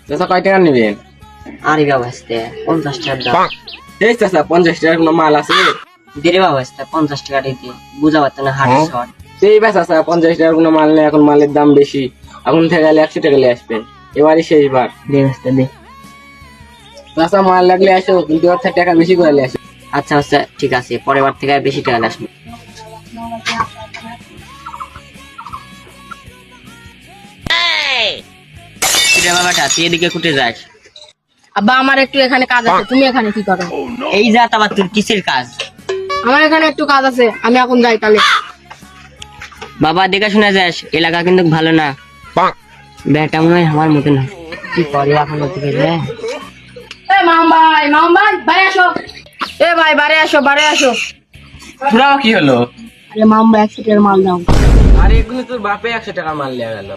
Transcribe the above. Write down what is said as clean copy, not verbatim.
চাচা কয় টাকা নিবেন? আরে বাবা 50 টাকা দাও। এই চাচা 50 টাকার কোনো মাল আছে? দেরে বাবা 50 টাকা দিতে বুঝা পারতো না হাট শর্ট। সেই বা চাচা 50 টাকার কোনো মাল নেই, এখন মালের দাম বেশি। এখন থেকে গেলে 100 টাকা নিয়ে আসবেন, এবারই শেষবার। দে বস্তা দে। চাচা মাল লাগলে আসো, কিন্তু ওর থেকে টাকা বেশি করে নিয়ে আসো। আচ্ছা আচ্ছা ঠিক আছে, পরের বার থেকে আর বেশি টাকা আসবে। বাবাটা তুই এদিকে কুটে যাস। আব্বা আমার একটু এখানে কাজ আছে, তুমি এখানে কি করো? এই যা আবার তোর কিসের কাজ? আমার এখানে একটু কাজ আছে, আমি এখন যাই তাহলে। বাবা দেখে শুনে যাস, এলাকা কিন্তু ভালো না। বেটা মনে হয় আমার মতো না, কি করে এখন ওদিকে যায়। মাম ভাই বাড়ি আসো। ভাই বাড়ি আসো, বাড়ি আসো। পুরাও কি হলো? আরে মাম ভাই 100 টাকার মাল দাও। আরে এগুলো তোর বাপে 100 টাকা মাল নিয়ে গেল।